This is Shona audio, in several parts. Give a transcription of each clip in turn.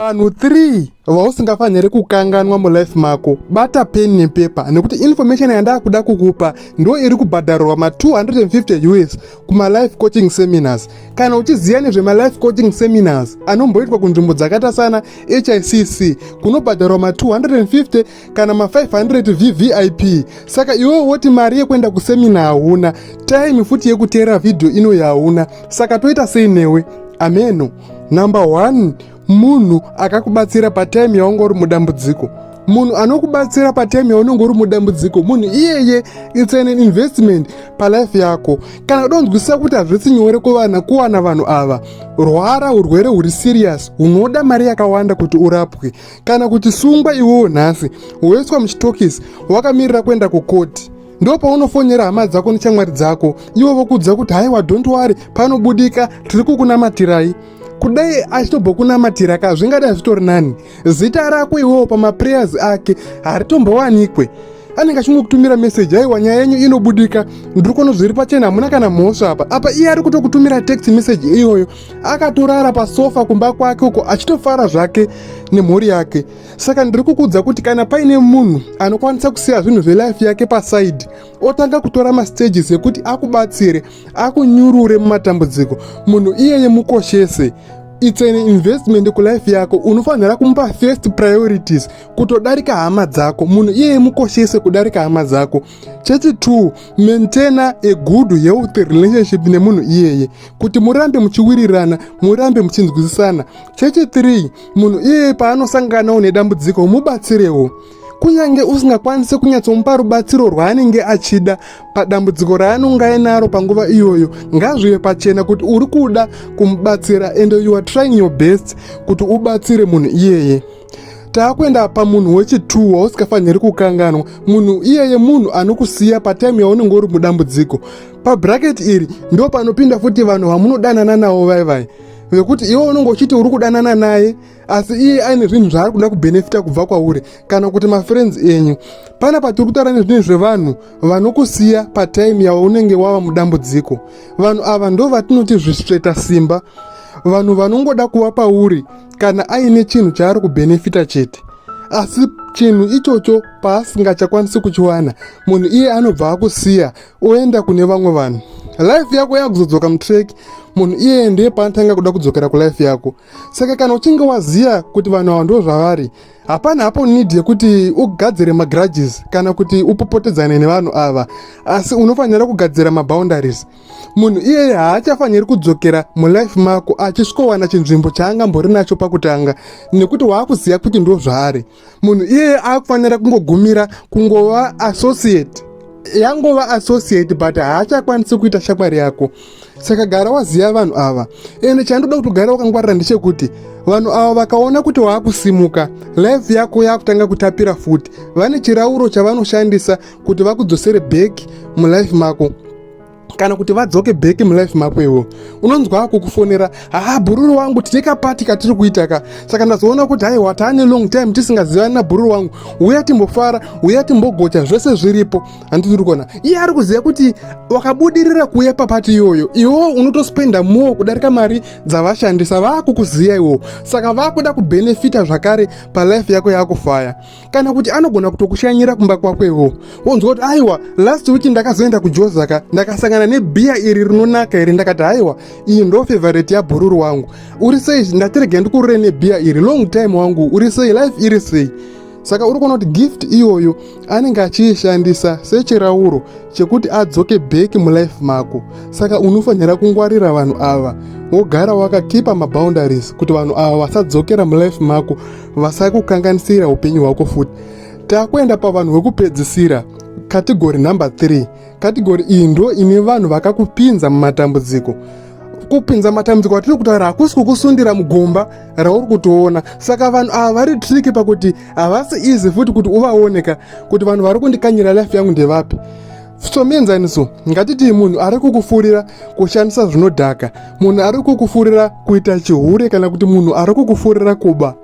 Vanhu 3 vausingafaniri kukanganwa mulife mako. Bata pen nepepa nekuti information yandakuda kukupa ndo iri kubhadharwa ma$250 US kuma-life coaching seminars. Kana uchiziva nezvema-life coaching seminars anomboitwa kunzvimbo dzakaita sana HICC kunobhadharwa ma$250 kana ma$500 VVIP. Saka iwe woti mari yekuenda kusemina hauna, time futi yekuteera video ino yauna. Saka toita sei newe? Ameno. Number 1, munhu akakubatsira patime yaunga uri mudambudziko. Munhu anokubatsira patime yaunenge uri mudambudziko, munhu iyeye it's an investment palife yako. Kana udonzwisisa kuti hazvisi nyore kuwana vanhu ava, rwara urwere huri serious unoda mari yakawanda kuti urapwe, kana kuti sungwa iwewo nhasi woiswa muchitokisi wakamirira kuenda kukoti, ndo paunofonera hama dzako nechamwari dzako ivo vokudza kuti haiwa don't worry panobudika tiri kukunamatirai. Kudai achitobokunamatira ka zvingadai zvitori nani, zita rako iwewo pamaprayers ake haritombowanikwe. Anenge achingokutumira message, aiwa nyaya yenyu inobudika, ndiri kuona zviri pachena, hamuna kana mhosva apa. Iye ari kutokutumira text message iyoyo akatorara pasofa kumba kwake uko achitofara zvake nemhuri yake. Saka ndiri kukudza kuti kana paine munhu anokwanisa kusiya zvinhu zvelife yake paside, otanga kutora mastages ekuti akubatsire, akunyurure mumatambudziko, munhu iyeye mukoshese. It's an investment kulife yako, unofanira kumupa first priorities kutodarika hama dzako, munhu iyeye mukoshese kudarika hama dzako. Chechi 2, maintain a good healthy relationship nemunhu iyeye, kuti murambe muchiwirirana, murambe muchinzwisisana. Chechi 3, munhu iyeye paanosanganawo nedambudziko mubatsirewo. Kunyange usingakwanise kunyatsomupa rubatsiro rwaanenge achida padambudziko raanonga ainaro panguva iyoyo, ngazvive pachena kuti uri kuda kumubatsira and you are trying your best kuti ubatsire munhu iyeye. Taakuenda pamunhu wechi2 wausingafaniri kukanganwa. Munhu iyeye munhu anokusiya patime yaunenge uri mudambudziko. Pabracket iri ndo panopinda futi vanhu vamunodanana navo vaivai, vekuti iwe unenge uchiti uri kudanana naye asi iye aine zvinhu zvaari kuda kubenefita kubva kwauri, kana kuti mafriends enyu. Panapa tiri kutaura nezvinhu zvevanhu vanokusiya patime yaunenge wava mudambudziko. Vanhu ava ndo vatinoti zvisveta simba, vanhu vanongoda kuva pauri kana aine chinhu chaari kubenefita chete, asi chinhu ichocho paasingachakwanisi kuchiwana, munhu iye anobva akusiya oenda kune vamwe vanhu. Life yako yakuzodzoka mutrack, munhu iyeye ndiye paanotanga kuda kudzokera kulife yako. Saka kana uchinge waziya kuti vanhu ava ndo zvavari, hapana hapo need yekuti ugadzire magrudges kana kuti upopotedzane nevanhu ava, asi unofanira kugadzira maboundaries. Munhu iyeye haachafaniri kudzokera mulife mako achisvikowana chinzvimbo chaangambori nacho pakutanga, nekuti waakuziya kuti ndo zvaari. Munhu iyeye akufanira kungogumira kungova associate, yangova associate but haachakwanisi kuita shamwari yako. Saka gara waziya vanhu ava. Ende chandoda kuti ugara wakangwarira ndechekuti vanhu ava vakaona kuti waakusimuka, life yako yakutanga kutapira futi, vane chirauro chavanoshandisa kuti vakudzosere back mulife mako, kana kuti vadzoke back mulife mako iwo. Unonzwa akukufonera, bhururu wangu tine kapati katiri kuita ka, saka ndazoona kuti haiwa taane long time tisingazivani na bhururu wangu, uya timbofara, uya timbogocha, zvese zviripo. Handitiri kuona iye ari kuziva kuti wakabudirira kuuya papati iyoyo, iwo unotospenda more kudarika mari dzavashandisa, vaakukuziya iwo, saka vaakuda kubenefita zvakare palife yako yakufaya. Kana kuti anogona kutokushanyira kumba kwako iwo, wonzwa kuti aiwa last week ndakazoenda kujozaka ndakasangana nebhiya iri rinonaka iri, ndakati haiwa iyi ndo favorite yabhururu wangu. Uri sei ndatirege ndikurure nebhiya iri long time wangu, uri sei life iri sei. Saka uri kuona kuti gift iyoyo anenge achiishandisa sechirauro chekuti adzoke back mulife mako. Saka unofanira kungwarira vanhu ava, wogara wakakipa maboundaries kuti vanhu ava vasadzokera mulife mako, vasakukanganisira upenyu hwako futi. Takuenda pavanhu vekupedzisira, category number 3. Category iyi ndo ine vanhu vakakupinza mumatambudziko. Kupinza matambudziko atiri kutaura hakusi kukusundira mugomba rauri kutoona. Saka vanhu ava vari tricky pakuti havasi easy futi kuti uvaoneka kuti vanhu vari kundikanyira life yangu ndevapi. Somienzaniso, ngatiti munhu ari kukufurira kushandisa zvinodhaka, munhu ari kukufurira kuita chihure, kana kuti munhu ari kukufurira kuba.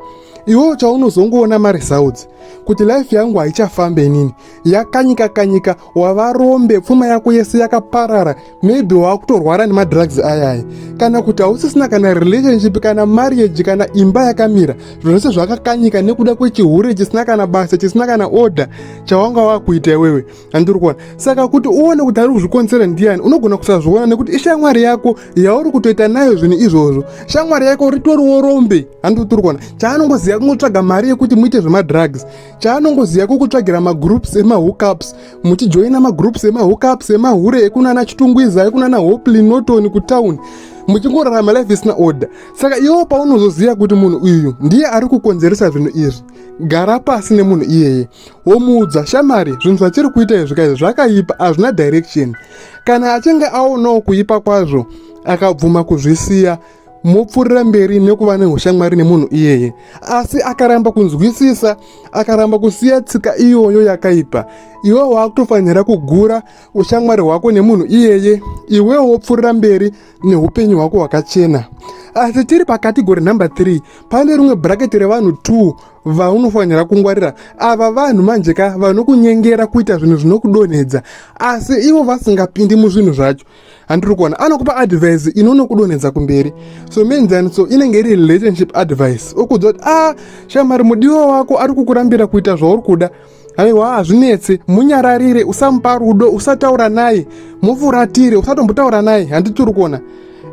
iwo chaunozongoona maresults kuti life yangu haichafambe nini, yakanyika wavarombe, pfuma yako yese yakaparara, maybe wakutorwara nemadrugs ayaya, kana kuti hausisina kana relationship kana marriage kana imba yakamira, zvose zvakakanyika nekuda kwechihure chisina kana basa, chisina kana order chawanga wakuita iwewe. Handiri kuona. Saka kuti uone kuti ari kuzvikonzera ndiani, unogona kusazviona nekuti ishamwari yako yauri kutoita nayo zvinhu izvozvo. Shamwari yako ritoriwo rombe. Handiri kuona. Chaanongoziva kungotsvaga mari yekuti muite zvemadrugs, chaanongoziva kukutsvagira magroups emahookups, muchijoina magroups emahookups emahure ekunana Chitungwiza, ekunana Hopley Norton kutown, muchingorarama life isina order. Saka iwo paunozoziva kuti munhu uyu ndiye ari kukonzeresa zvinhu izvi, gara pasi nemunhu iyeye womuudza, shamari, zvinhu zvachiri kuita izvi zvakaipa, hazvina direction. Kana achinge aonawo kuipa kwazvo akabvuma kuzvisiya, mopfuurira mberi nekuva neushamwari nemunhu iyeye. Asi akaramba kunzwisisa, akaramba kusiya tsika iyoyo yakaipa, iwe wakutofanira kugura ushamwari hwako nemunhu iyeye, iwe wopfuurira mberi neupenyu hwako hwakachena. Asi tiri pakategori number 3, pane rimwe bracket revanhu 2 vaunofanira kungwarira. Ava vanhu manjeka vanokunyengera kuita zvinhu zvinokudonhedza, asi ivo vasingapindi muzvinhu zvacho. Handiri kuona, anokupa advice inonokudonhedza kumberi. So menzaniso inenge iri relationship advice, okuudza kuti shamari, mudiwa wako ari kukurambira kuita zvauri kuda, haiwa hazvinetse, munyararire, usamupa rudo, usataura naye, mufuratire, usatombotaura naye. Handitiri kuona.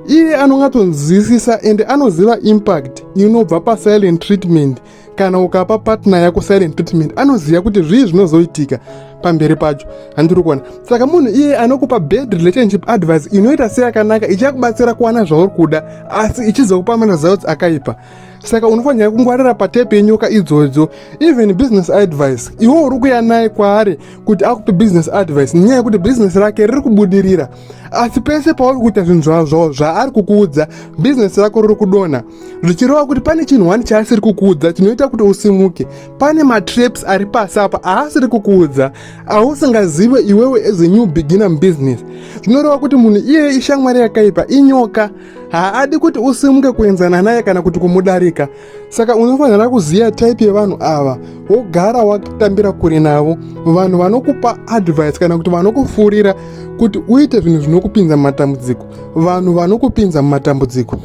Iye anonyatsonzwisisa ende anoziva impact inobva pasilent treatment. Kana ukapa partner yako silent treatment, anoziva kuti zvii zvinozoitika pamberi pacho. Handiri kuona. Saka munhu iye anokupa bad relationship advice inoita seyakanaka, ichakubatsira kuwana zvauri kuda, asi ichizokupa results akaipa. Saka unofanira kungwarira patepe yenyoka idzodzo. Even business advice, iwo uri kuya naye kwaari kuti akupe business advice, nenyaya yekuti business rake riri kubudirira, asi pese pauri kuita zvinhu zvavo zvaari kukuudza, business rako riri kudonha, zvichireva kuti pane chinhu 1 chaasiri kukuudza chinoita kuti usimuke. Pane matraps ari pasi apa aasiri kukuudza, ausingazive iwewe as a new beginner business. Zvinoreva kuti munhu iye ishamwari yakaipa, inyoka, haadi kuti usimuke kuenzana naye kana kuti kumudarika. Saka unofanira kuziva type yevanhu ava, wogara wakatambira kure navo, vanhu vanokupa advice kana kuti vanokufurira kuti uite zvinhu zvinokupinza mumatambudziko, vanhu vanokupinza mumatambudziko.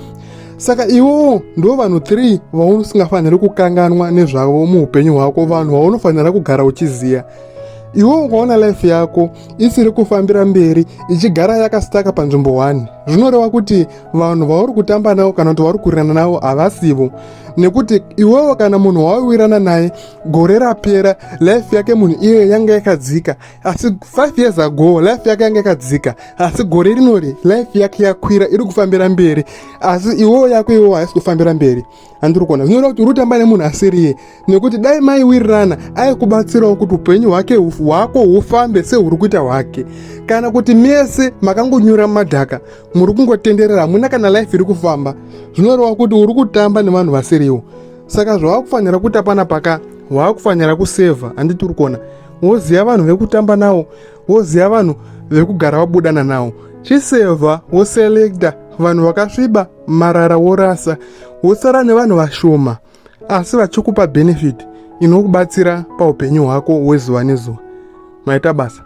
Saka iwowo ndo vanhu 3 vausingafaniri kukanganwa nezvavo muupenyu hwako, vanhu vaunofanira kugara uchiziya. Iwo ukaona life yako isiri kufambira mberi, ichigara yakastaka panzvimbo 1, zvinoreva kuti vanhu vauri kutamba navo kana kuti vari kurirana navo havasivo. Nekuti iwewo kana munhu wawirana naye gore rapera, life yake munhu iye yanga yakadzika, asi 5 years ago life yake yanga yakadzika, asi gore rinori life yake yakwira, iri kufambira mberi, asi iwewo yako iwewo haisi kufambira mberi. Handiri kuona. Zvinoreva kuti uri kutamba nemunhu asiriye, nekuti dai maiwirirana aikubatsirawo kuti upenyu hwako hufambe sehuri kuita hwake. Kana kuti mese makangonyura mumadhaka, muri kungotenderera, hamuna kana life iri kufamba, zvinoreva kuti uri kutamba nevanhu vasiriwo. Saka zvavakufanira kuti apana paka wakufanira kusevha. Handiti uri kuona. Woziva vanhu vekutamba navo, woziva vanhu vekugara wabudana navo, chisevha, woselekta vanhu vakasviba, marara worasa, wosara nevanhu vashoma asi vachikupa benefit inokubatsira paupenyu hwako hwezuva nezuva. Maita basa.